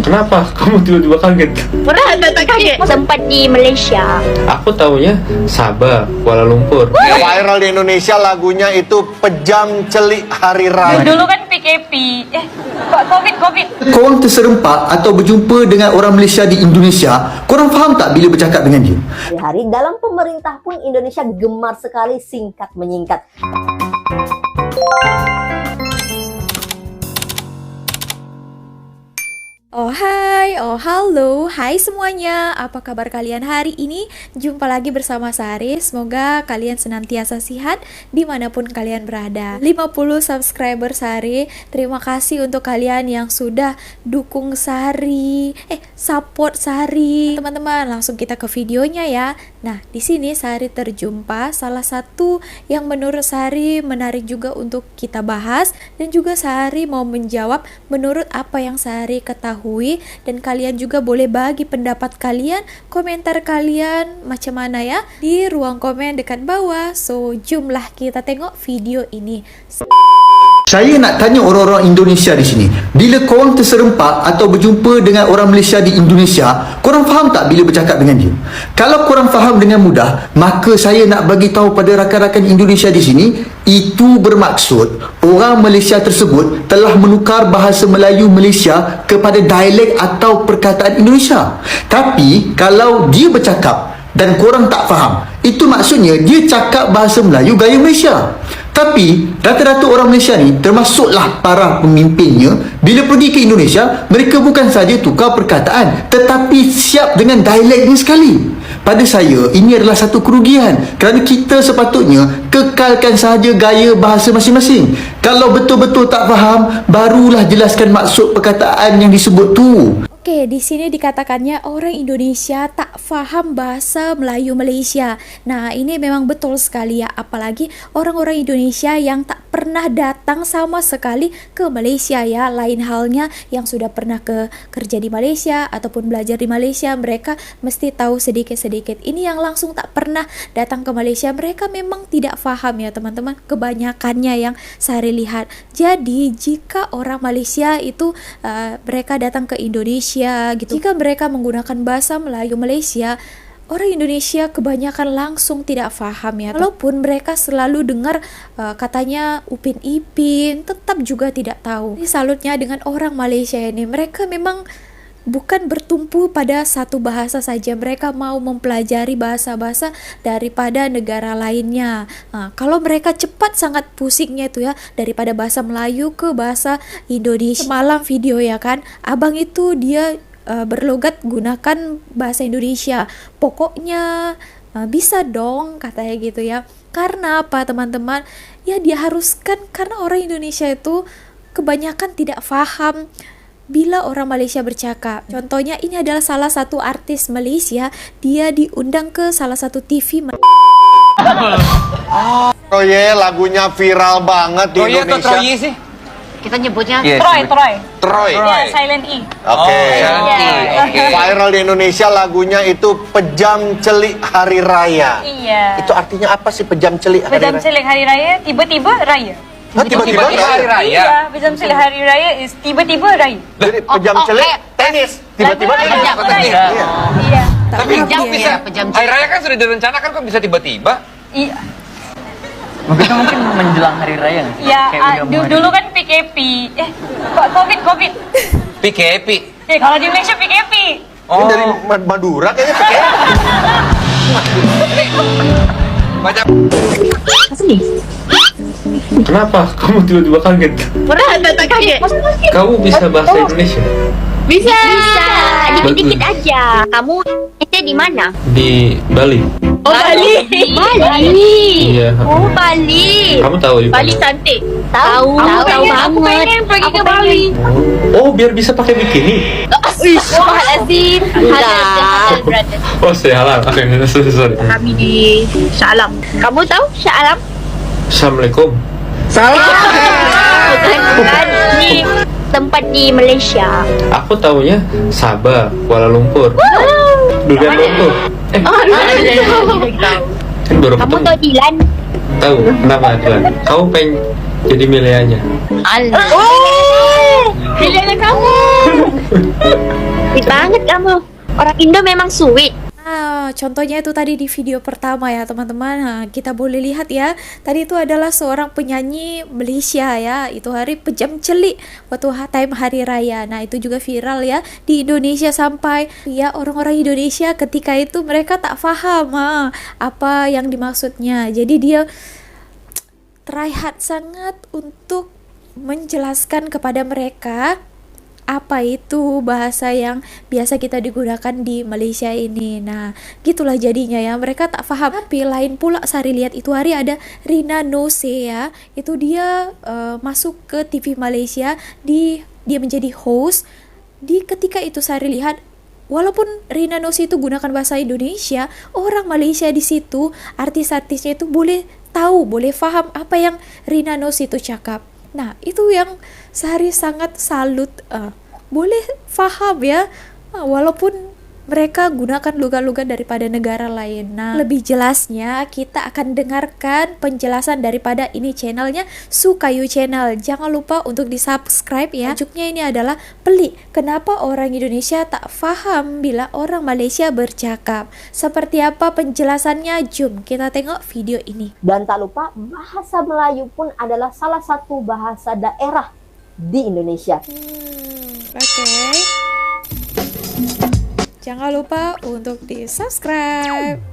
Kenapa? Kamu tiba-tiba kaget? Pernah tak kaget? Sempat di Malaysia. Aku taunya Sabah, Kuala Lumpur. Viral di Indonesia lagunya itu Pejam Celik Hari Raya. Dulu kan PKP. Covid. Korang terserempak atau berjumpa dengan orang Malaysia di Indonesia, korang faham tak bila bercakap dengan dia? Hari dalam pemerintah pun Indonesia gemar sekali singkat menyingkat. Oh hai, oh halo, hai semuanya. Apa kabar kalian hari ini? Jumpa lagi bersama Sari. Semoga kalian senantiasa sehat dimanapun kalian berada. 50 subscriber Sari. Terima kasih untuk kalian yang sudah dukung Sari, support Sari. Teman-teman, langsung kita ke videonya ya. Nah, di sini Sari terjumpa salah satu yang menurut Sari menarik juga untuk kita bahas, dan juga Sari mau menjawab menurut apa yang Sari ketahui. Dan kalian juga boleh bagi pendapat kalian, komentar kalian macam mana ya di ruang komen dekat bawah. So jomlah kita tengok video ini. Saya nak tanya orang-orang Indonesia di sini, bila korang terserempak atau berjumpa dengan orang Malaysia di Indonesia, korang faham tak bila bercakap dengan dia? Kalau korang faham dengan mudah, maka saya nak bagi tahu pada rakan-rakan Indonesia di sini, itu bermaksud orang Malaysia tersebut telah menukar bahasa Melayu Malaysia kepada dialek atau perkataan Indonesia. Tapi kalau dia bercakap dan korang tak faham, itu maksudnya dia cakap bahasa Melayu gaya Malaysia. Tapi rata-rata orang Malaysia ni, termasuklah para pemimpinnya, bila pergi ke Indonesia, mereka bukan saja tukar perkataan, tetapi siap dengan dialeknya sekali. Pada saya, ini adalah satu kerugian, kerana kita sepatutnya kekalkan sahaja gaya bahasa masing-masing. Kalau betul-betul tak faham, barulah jelaskan maksud perkataan yang disebut tu. Oke, di sini dikatakannya orang Indonesia tak faham bahasa Melayu Malaysia. Nah, ini memang betul sekali ya, apalagi orang-orang Indonesia yang tak pernah datang sama sekali ke Malaysia ya. Lain halnya yang sudah pernah kerja di Malaysia ataupun belajar di Malaysia, mereka mesti tahu sedikit-sedikit. Ini yang langsung tak pernah datang ke Malaysia, mereka memang tidak faham ya teman-teman, kebanyakannya yang saya lihat. Jadi jika orang Malaysia itu mereka datang ke Indonesia gitu, jika mereka menggunakan bahasa Melayu Malaysia, orang Indonesia kebanyakan langsung tidak faham ya. Walaupun mereka selalu dengar katanya Upin Ipin, tetap juga tidak tahu. Ini salutnya dengan orang Malaysia ini, mereka memang bukan bertumpu pada satu bahasa saja, mereka mau mempelajari bahasa-bahasa daripada negara lainnya. Kalau mereka cepat sangat pusingnya itu ya, daripada bahasa Melayu ke bahasa Indonesia. Semalam video ya kan, abang itu dia berlogat gunakan bahasa Indonesia. Pokoknya bisa dong katanya gitu ya. Karena apa teman-teman? Ya diharuskan, karena orang Indonesia itu kebanyakan tidak paham bila orang Malaysia bercakap. Contohnya ini adalah salah satu artis Malaysia, dia diundang ke salah satu TV. Oh yeah, lagunya viral banget di Troye atau Indonesia. Troye sih? Kita nyebutnya Yes. Troy. Troy. Ya, silent E. Oke. Oke. Viral di Indonesia lagunya itu Pejam Celik Hari Raya. Iya. Itu artinya apa sih Pejam Celik Hari Bejam Raya? Celik Hari Raya, tiba-tiba raya. Hah, tiba-tiba Hari raya? Raya. Iya, Bejam Celik Hari Raya is tiba-tiba raya. Jadi Pejam Celik tenis. Tiba-tiba Lagu tenis. raya. tenis. Iya. Iya. Tapi paham kok dia bisa? Pejam Hari Raya kan sudah direncanakan, kok bisa tiba-tiba? Iya. Mungkin menjelang hari raya nggak sih? Ya, Kayak udah mau hari- dulu kan PKP. Covid. PKP. Kalau di Malaysia PKP. Ini dari Madura kayaknya pakai. Baca. Kenapa? Kamu tiba-tiba kaget? Pernah tak kaget? Kamu bisa bahasa Indonesia? Bisa. Dikit-dikit aja. Kamu itu di mana? Di Bali. Oh, Bali. Iya. Oh, Bali. Kamu tahu di Bali mana? cantik. Tahu Aku banget. pengen pergi ke Bali. Oh, biar bisa pakai bikini. Astagfirullahaladzim. Halal brother. Oh, saya halal. Oke, sorry. Kami di Shah Alam. Kamu tahu Shah Alam? Assalamualaikum. Bukan di tempat di Malaysia. Aku taunya Sabah, Kuala Lumpur. Durian Lontong. Kan baru Kamu ketemu. tahu Dilan? Tahu kenapa Dilan? Kamu pengen jadi milenialnya? Allah. Oh, pilihan kamu. Sweet banget kamu. Orang Indo memang sweet. Nah, contohnya itu tadi di video pertama ya teman-teman. Nah, kita boleh lihat ya. Tadi itu adalah seorang penyanyi Malaysia ya. Itu hari pejam celik waktu time hari raya. Nah, itu juga viral ya di Indonesia sampai ya orang-orang Indonesia ketika itu mereka tak faham apa yang dimaksudnya. Jadi dia try hard sangat untuk menjelaskan kepada mereka apa itu bahasa yang biasa kita digunakan di Malaysia ini. Nah, gitulah jadinya ya, mereka tak faham. Tapi lain pula Sari lihat itu hari ada Rina Nose ya, itu dia masuk ke TV Malaysia, dia menjadi host. Ketika itu Sari lihat, walaupun Rina Nose itu gunakan bahasa Indonesia, orang Malaysia di situ, artis-artisnya itu boleh tahu, boleh faham apa yang Rina Nose itu cakap. Nah, itu yang Sari sangat salut, boleh faham ya, walaupun mereka gunakan logat-logat daripada negara lain. Nah, lebih jelasnya kita akan dengarkan penjelasan daripada ini channelnya Sukayu Channel. Jangan lupa untuk di subscribe ya. Tajuknya ini adalah pelik, kenapa orang Indonesia tak faham bila orang Malaysia bercakap. Seperti apa penjelasannya? Jom kita tengok video ini. Dan tak lupa, bahasa Melayu pun adalah salah satu bahasa daerah di Indonesia. Oke. Jangan lupa untuk di subscribe.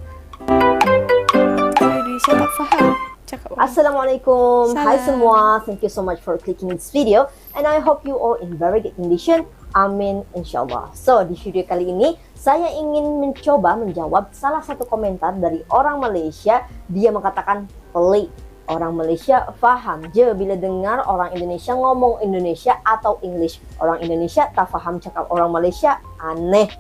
Indonesia tak faham cakap orang. Assalamualaikum. Hai Salam. semua. Thank you so much for clicking this video. And I hope you all in very good condition. Amin insyaAllah. So, di video kali ini, saya ingin mencoba menjawab salah satu komentar dari orang Malaysia. Dia mengatakan pelik. Orang Malaysia faham je bila dengar orang Indonesia ngomong Indonesia atau English. Orang Indonesia tak faham cakap orang Malaysia, aneh.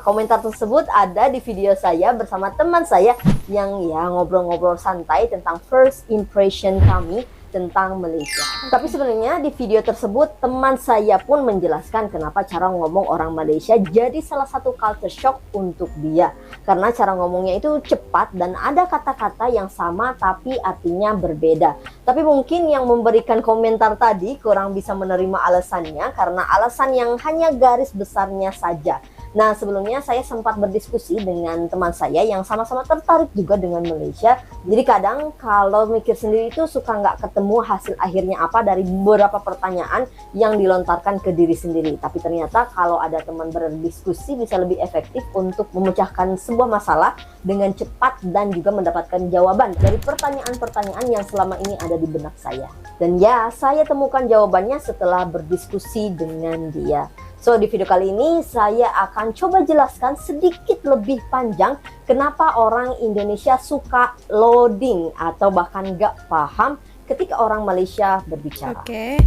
Komentar tersebut ada di video saya bersama teman saya yang ya ngobrol-ngobrol santai tentang first impression kami tentang Malaysia. Tapi sebenarnya di video tersebut teman saya pun menjelaskan kenapa cara ngomong orang Malaysia jadi salah satu culture shock untuk dia. Karena cara ngomongnya itu cepat dan ada kata-kata yang sama tapi artinya berbeda. Tapi mungkin yang memberikan komentar tadi kurang bisa menerima alasannya karena alasan yang hanya garis besarnya saja. Nah, sebelumnya saya sempat berdiskusi dengan teman saya yang sama-sama tertarik juga dengan Malaysia. Jadi kadang kalau mikir sendiri itu suka nggak ketemu hasil akhirnya apa dari beberapa pertanyaan yang dilontarkan ke diri sendiri. Tapi ternyata kalau ada teman berdiskusi bisa lebih efektif untuk memecahkan sebuah masalah dengan cepat dan juga mendapatkan jawaban dari pertanyaan-pertanyaan yang selama ini ada di benak saya. Dan ya, saya temukan jawabannya setelah berdiskusi dengan dia. So, di video kali ini saya akan coba jelaskan sedikit lebih panjang kenapa orang Indonesia suka loading atau bahkan gak paham ketika orang Malaysia berbicara. Oke.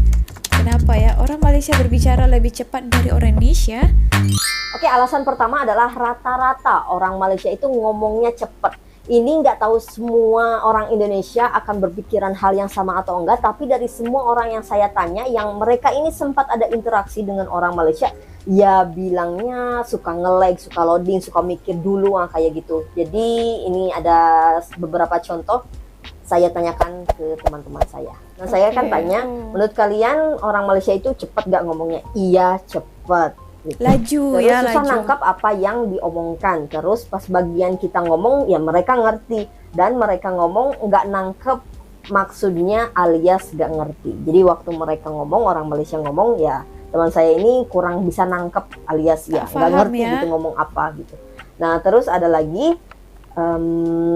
Kenapa ya orang Malaysia berbicara lebih cepat dari orang Indonesia? Oke, alasan pertama adalah rata-rata orang Malaysia itu ngomongnya cepat. Ini nggak tahu semua orang Indonesia akan berpikiran hal yang sama atau enggak, tapi dari semua orang yang saya tanya, yang mereka ini sempat ada interaksi dengan orang Malaysia, ya bilangnya suka nge-lag, suka loading, suka mikir dulu kayak gitu. Jadi ini ada beberapa contoh saya tanyakan ke teman-teman saya. Nah, saya kan tanya, menurut kalian orang Malaysia itu cepat nggak ngomongnya? Iya, cepat. Gitu. Laju. Terus ya susah laju. nangkap apa yang diomongkan. Terus pas bagian kita ngomong ya mereka ngerti, dan mereka ngomong nggak nangkep maksudnya alias nggak ngerti. Jadi waktu mereka ngomong, orang Malaysia ngomong, ya teman saya ini kurang bisa nangkep alias ya nggak ngerti ya. gitu ngomong apa gitu. Nah, terus ada lagi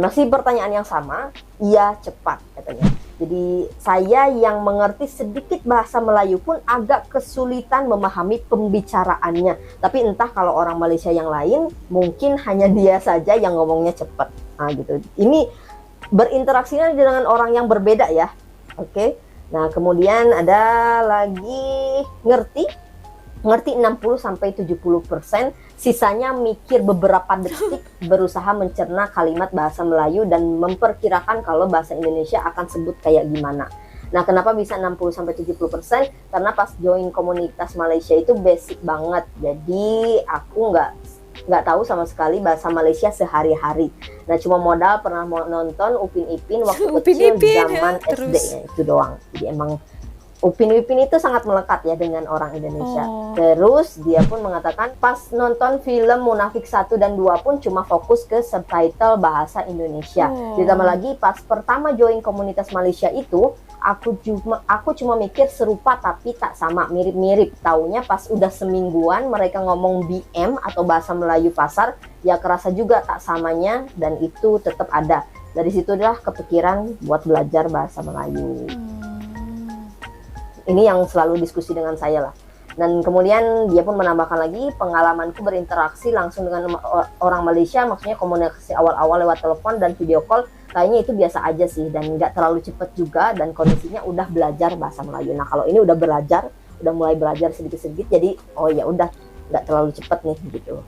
masih pertanyaan yang sama, iya cepat katanya. Jadi saya yang mengerti sedikit bahasa Melayu pun agak kesulitan memahami pembicaraannya. Tapi entah kalau orang Malaysia yang lain, mungkin hanya dia saja yang ngomongnya cepat. Nah gitu. Ini berinteraksinya dengan orang yang berbeda ya. Oke. Nah kemudian ada lagi ngerti 60-70%, sisanya mikir beberapa detik, berusaha mencerna kalimat bahasa Melayu dan memperkirakan kalau bahasa Indonesia akan sebut kayak gimana. Nah, kenapa bisa 60-70%? Karena pas join komunitas Malaysia itu basic banget. Jadi aku nggak tahu sama sekali bahasa Malaysia sehari-hari. Nah, cuma modal pernah mau nonton Upin Ipin waktu kecil zaman SD ya, itu doang. Jadi emang Upin Ipin itu sangat melekat ya dengan orang Indonesia. Oh. Terus dia pun mengatakan pas nonton film Munafik 1 dan 2 pun cuma fokus ke subtitle bahasa Indonesia. Oh. Ditambah lagi pas pertama join komunitas Malaysia itu, aku cuma mikir serupa tapi tak sama, mirip-mirip. Taunya pas udah semingguan mereka ngomong BM atau bahasa Melayu pasar, ya kerasa juga tak samanya dan itu tetap ada. Dari situlah kepikiran buat belajar bahasa Melayu. Ini yang selalu diskusi dengan saya lah. Dan kemudian dia pun menambahkan lagi, pengalamanku berinteraksi langsung dengan orang Malaysia, maksudnya komunikasi awal-awal lewat telepon dan video call, kayaknya itu biasa aja sih dan nggak terlalu cepet juga dan kondisinya udah belajar bahasa Melayu. Nah kalau ini udah mulai belajar sedikit-sedikit, jadi oh ya udah nggak terlalu cepet nih gitu.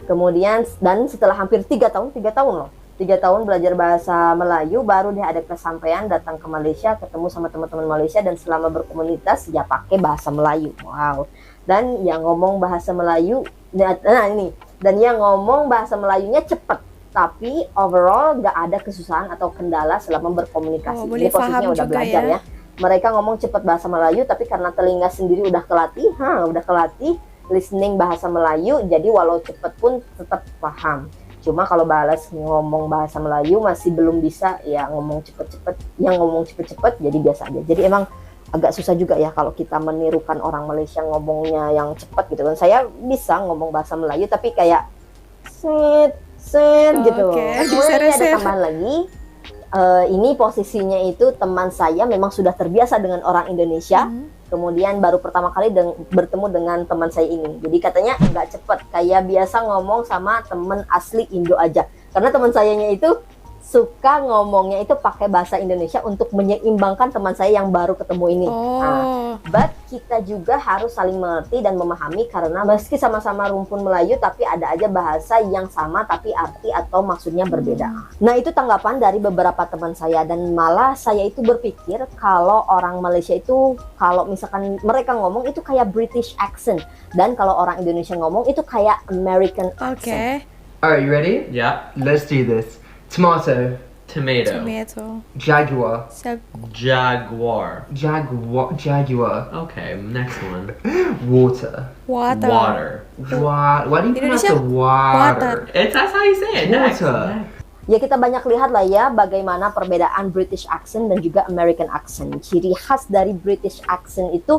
Kemudian dan setelah hampir 3 tahun loh. 3 tahun belajar bahasa Melayu, baru dia ada kesampaian datang ke Malaysia, ketemu sama teman-teman Malaysia dan selama berkomunitas ya pakai bahasa Melayu. Wow. Dan yang ngomong bahasa Melayu, nah ini, dan yang ngomong bahasa Melayunya cepet, tapi overall gak ada kesusahan atau kendala selama berkomunikasi. Oh, ini posisinya udah belajar ya. Mereka ngomong cepet bahasa Melayu, tapi karena telinga sendiri udah kelatih, listening bahasa Melayu, jadi walau cepet pun tetap paham. Cuma kalau balas ngomong bahasa Melayu masih belum bisa ya ngomong cepet-cepet, jadi biasa aja. Jadi emang agak susah juga ya kalau kita menirukan orang Malaysia ngomongnya yang cepet gitu kan. Saya bisa ngomong bahasa Melayu tapi kayak set gitu. Kemudian ada tambahan lagi, ini posisinya itu teman saya memang sudah terbiasa dengan orang Indonesia. Kemudian baru pertama kali bertemu dengan teman saya ini. Jadi katanya nggak cepet, kayak biasa ngomong sama temen asli Indo aja. Karena teman sayanya itu suka ngomongnya itu pakai bahasa Indonesia untuk menyeimbangkan teman saya yang baru ketemu ini. But kita juga harus saling mengerti dan memahami karena meski sama-sama rumpun Melayu tapi ada aja bahasa yang sama tapi arti atau maksudnya berbeda. Nah itu tanggapan dari beberapa teman saya dan malah saya itu berpikir kalau orang Malaysia itu kalau misalkan mereka ngomong itu kayak British accent dan kalau orang Indonesia ngomong itu kayak American accent. Alright, you ready? Yeah. Let's do this. Tomato. Tomato. Jaguar. Jaguar. Jaguar. Okay, next one. Water. Water. Why do you pronounce the water? That's how you say it. Water. Ya kita banyak lihat lah ya bagaimana perbedaan British accent dan juga American accent. Ciri khas dari British accent itu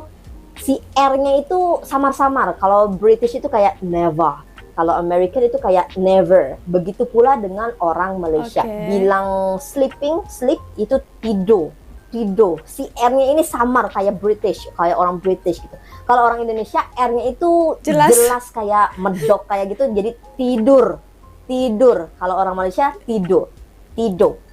si R-nya itu samar-samar. Kalau British itu kayak never. Kalau American itu kayak never. Begitu pula dengan orang Malaysia. Bilang sleep itu tido. Si R-nya ini samar kayak British, kayak orang British gitu. Kalau orang Indonesia R-nya itu jelas kayak medok kayak gitu, jadi tidur. Kalau orang Malaysia tido.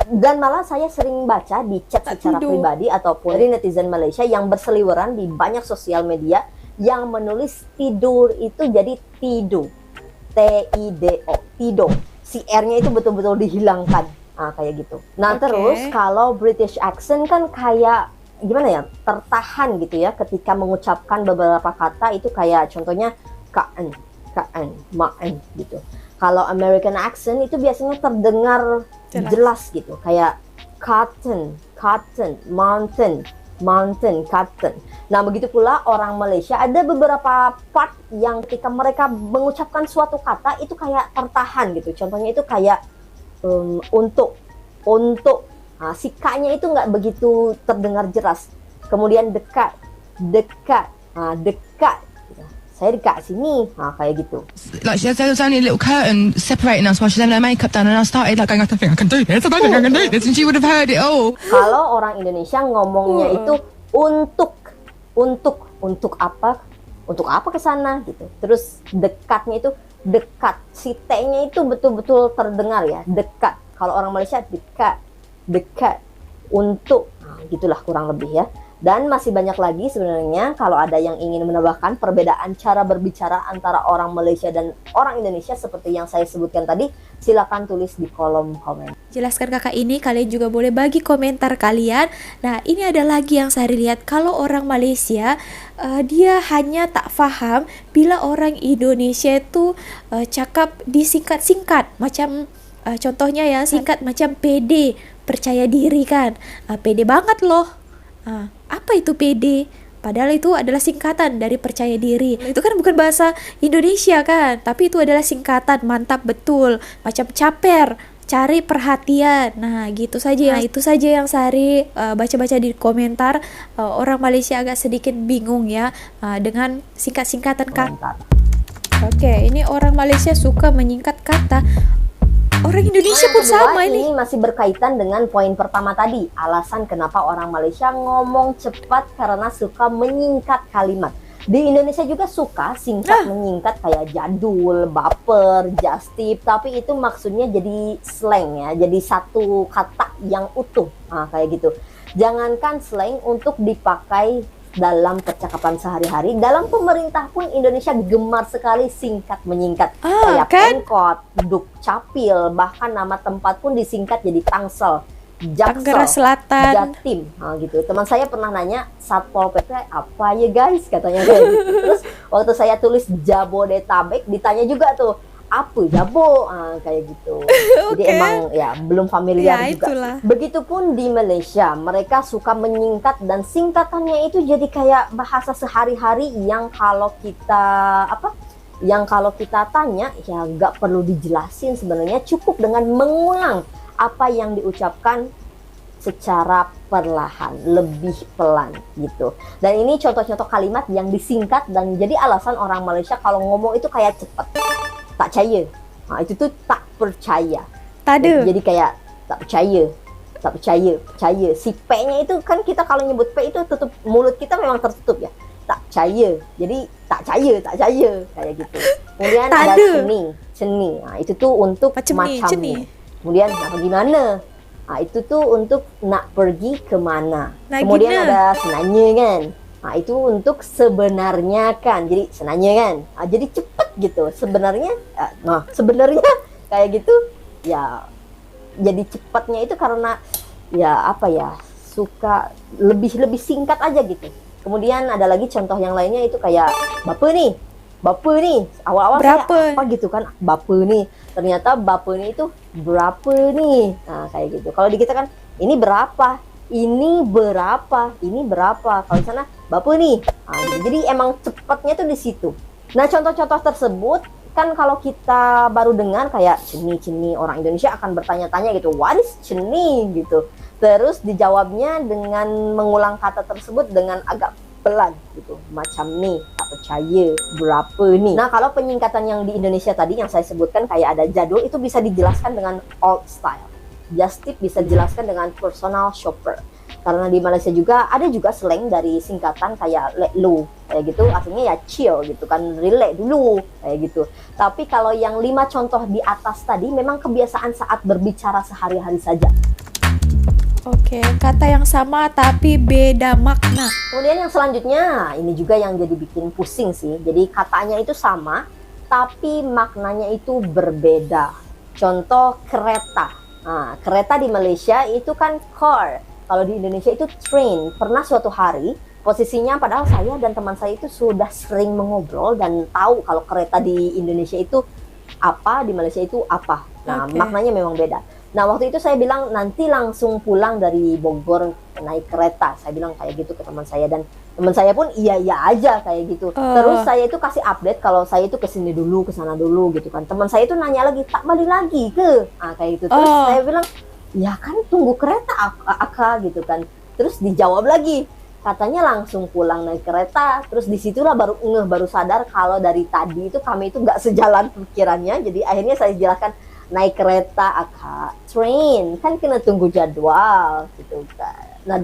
Dan malah saya sering baca di chat secara pribadi ataupun dari netizen Malaysia yang berseliweran di banyak sosial media yang menulis tidur itu jadi tido. T-I-D-O, tido. Si R-nya itu betul-betul dihilangkan. Kayak gitu. Nah, terus kalau British accent kan kayak gimana ya? Tertahan gitu ya ketika mengucapkan beberapa kata itu kayak contohnya kaan, ma'en gitu. Kalau American accent itu biasanya terdengar jelas gitu. Kayak cotton, mountain, cotton. Nah, begitu pula orang Malaysia ada beberapa part yang ketika mereka mengucapkan suatu kata itu kayak tertahan gitu. Contohnya itu kayak untuk. Nah, si K-nya itu nggak begitu terdengar jelas. Kemudian dekat. Nah, dekat. Saya dekat sini. Nah, kayak gitu. Like there was only a little curtain separating us while she's having her makeup done, and I started like going, I don't think I can do this, I can do this, and she would have heard it all. Kalau orang Indonesia ngomongnya itu untuk apa? Untuk apa ke sana gitu. Terus dekatnya itu dekat. Si T-nya itu betul-betul terdengar ya, dekat. Kalau orang Malaysia dekat untuk. Nah, gitulah kurang lebih ya. Dan masih banyak lagi sebenarnya kalau ada yang ingin menambahkan perbedaan cara berbicara antara orang Malaysia dan orang Indonesia seperti yang saya sebutkan tadi, silakan tulis di kolom komen. Jelaskan kakak ini, kalian juga boleh bagi komentar kalian. Nah, ini ada lagi yang saya lihat, kalau orang Malaysia dia hanya tak faham bila orang Indonesia itu cakap disingkat-singkat, macam contohnya ya singkat macam PD, percaya diri kan, pede banget loh. Apa itu PD? Padahal itu adalah singkatan dari percaya diri. Itu kan bukan bahasa Indonesia kan, tapi itu adalah singkatan. Mantap betul. Macam caper, cari perhatian. Nah, gitu saja. Nah, itu saja yang Sari baca-baca di komentar. Orang Malaysia agak sedikit bingung ya dengan singkat-singkatan kata. Oke, ini orang Malaysia suka menyingkat kata. Orang Indonesia pun sama ini. Ini masih berkaitan dengan poin pertama tadi. Alasan kenapa orang Malaysia ngomong cepat karena suka menyingkat kalimat. Di Indonesia juga suka singkat menyingkat kayak jadul, baper, just tip. Tapi itu maksudnya jadi slang ya. Jadi satu kata yang utuh. Nah, kayak gitu. Jangankan slang untuk dipakai dalam percakapan sehari-hari. Dalam pemerintah pun Indonesia gemar sekali singkat menyingkat. Kayak Pemkot, Dukcapil, bahkan nama tempat pun disingkat jadi Tangsel, Tangerang Jaksel, Selatan, Jatim. Nah, gitu. Teman saya pernah nanya, Satpol PP apa ya guys? Katanya kayak gitu. Terus waktu saya tulis Jabodetabek ditanya juga tuh, apa Jabo? Kayak gitu. Jadi emang ya belum familiar juga. Itulah. Begitupun di Malaysia, mereka suka menyingkat dan singkatannya itu jadi kayak bahasa sehari-hari yang kalau kita tanya ya nggak perlu dijelasin sebenarnya, cukup dengan mengulang apa yang diucapkan secara perlahan, lebih pelan gitu. Dan ini contoh-contoh kalimat yang disingkat dan jadi alasan orang Malaysia kalau ngomong itu kayak cepet. Tak percaya. Itu tuh tak percaya. Tade. Jadi kayak tak percaya. Si P-nya itu kan kita kalau nyebut P itu tutup, mulut kita memang tertutup ya. Tak percaya. Jadi tak percaya kayak gitu. Kemudian ada ceni. Itu tuh untuk macamnya. Kemudian nak pergi mana? Itu tuh untuk nak pergi kemana. Kemudian ada senanya kan. Itu untuk sebenarnya kan. Jadi senanya kan. Jadi cepet gitu. Sebenarnya kayak gitu. Ya jadi cepatnya itu karena suka lebih singkat aja gitu. Kemudian ada lagi contoh yang lainnya itu kayak bapa nih awal-awal saya apa gitu kan, bapa nih ternyata bapa nih itu berapa nih. Nah kayak gitu. Kalau di kita kan ini berapa, kalau di sana bapa nih. Gitu. Jadi emang cepatnya tuh di situ. Nah contoh-contoh tersebut kan kalau kita baru dengar kayak ceni orang Indonesia akan bertanya-tanya gitu, what is ceni gitu. Terus dijawabnya dengan mengulang kata tersebut dengan agak pelan gitu, macam nih, tak percaya, berapa nih. Nah kalau penyingkatan yang di Indonesia tadi yang saya sebutkan kayak ada jadul, itu bisa dijelaskan dengan old style. Just tip bisa dijelaskan dengan personal shopper. Karena di Malaysia juga ada juga slang dari singkatan kayak let low kayak gitu, artinya ya chill gitu kan, relax dulu kayak gitu. Tapi kalau yang 5 contoh di atas tadi memang kebiasaan saat berbicara sehari-hari saja. Oke, kata yang sama tapi beda makna. Kemudian yang selanjutnya, ini juga yang jadi bikin pusing sih. Jadi katanya itu sama, tapi maknanya itu berbeda. Contoh kereta. Nah, kereta di Malaysia itu kan car. Kalau di Indonesia itu train. Pernah suatu hari, posisinya padahal saya dan teman saya itu sudah sering mengobrol dan tahu kalau kereta di Indonesia itu apa, di Malaysia itu apa. Nah, maknanya memang beda. Nah, waktu itu saya bilang nanti langsung pulang dari Bogor naik kereta. Saya bilang kayak gitu ke teman saya dan teman saya pun iya aja kayak gitu. Terus saya itu kasih update kalau saya itu kesini dulu, kesana dulu gitu kan. Teman saya itu nanya lagi, tak balik lagi ke? Kayak gitu. Terus saya bilang, ya kan tunggu kereta Aka gitu kan. Terus dijawab lagi, katanya langsung pulang naik kereta. Terus disitulah baru sadar kalau dari tadi itu kami itu nggak sejalan pikirannya. Jadi akhirnya saya jelaskan, naik kereta Aka, train kan kena tunggu jadwal gitu kan. Nah,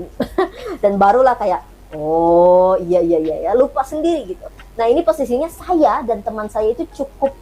dan barulah kayak oh iya lupa sendiri gitu. Nah ini posisinya saya dan teman saya itu cukup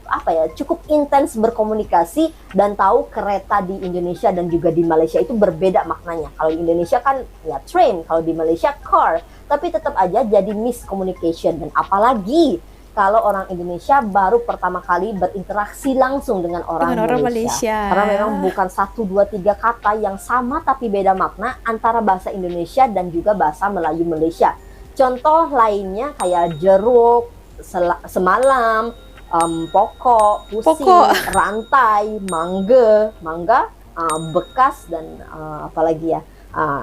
intens berkomunikasi dan tahu kereta di Indonesia dan juga di Malaysia itu berbeda maknanya. Kalau di Indonesia kan ya train, kalau di Malaysia car, tapi tetap aja jadi miscommunication. Dan apalagi kalau orang Indonesia baru pertama kali berinteraksi langsung dengan orang Malaysia. Karena memang bukan 1, 2, 3 kata yang sama tapi beda makna antara bahasa Indonesia dan juga bahasa Melayu Malaysia. Contoh lainnya kayak jeruk, semalam, pokok, pusing, rantai, mangga, bekas, dan apalagi ya.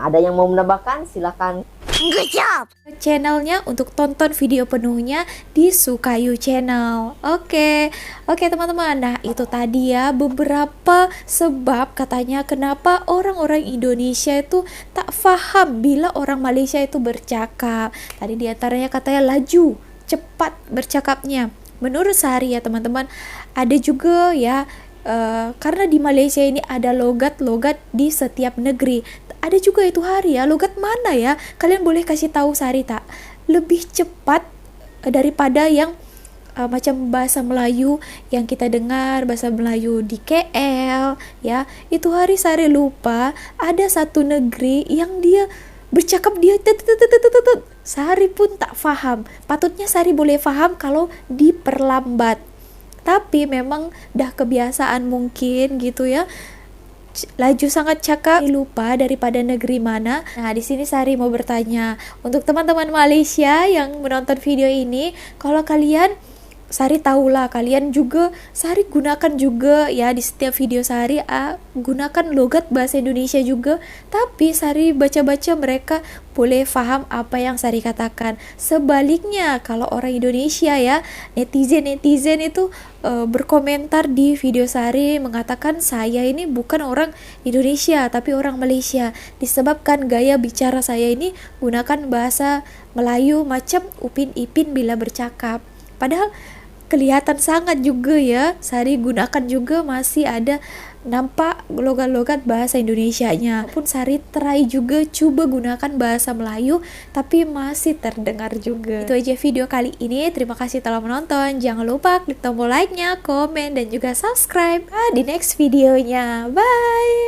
Ada yang mau menambahkan? Silakan. Good job. Channelnya untuk tonton video penuhnya di Sukayu Channel. Oke teman-teman. Nah itu tadi ya beberapa sebab katanya kenapa orang-orang Indonesia itu tak paham bila orang Malaysia itu bercakap. Tadi diantaranya katanya laju, cepat bercakapnya. Menurut Sari ya teman-teman, ada juga ya karena di Malaysia ini ada logat-logat di setiap negeri. Ada juga itu Hari ya, logat mana ya? Kalian boleh kasih tahu Sari tak? Lebih cepat daripada yang macam bahasa Melayu yang kita dengar, bahasa Melayu di KL ya. Itu Hari Sari lupa ada satu negeri yang dia bercakap dia Sari pun tak faham. Patutnya Sari boleh faham kalau diperlambat. Tapi memang dah kebiasaan mungkin gitu ya. Laju sangat cakap, lupa daripada negeri mana. Nah, di sini Sari mau bertanya untuk teman-teman Malaysia yang menonton video ini, kalau kalian Sari tahulah kalian juga Sari gunakan juga ya di setiap video Sari gunakan logat bahasa Indonesia juga, tapi Sari baca-baca mereka boleh faham apa yang Sari katakan. Sebaliknya kalau orang Indonesia ya, netizen itu berkomentar di video Sari mengatakan saya ini bukan orang Indonesia tapi orang Malaysia, disebabkan gaya bicara saya ini gunakan bahasa Melayu macam Upin Ipin bila bercakap. Padahal kelihatan sangat juga ya Sari gunakan juga masih ada nampak logat-logat bahasa Indonesianya. Pun Sari try juga coba gunakan bahasa Melayu tapi masih terdengar juga. Itu aja video kali ini. Terima kasih telah menonton. Jangan lupa klik tombol like-nya, komen dan juga subscribe di next videonya. Bye.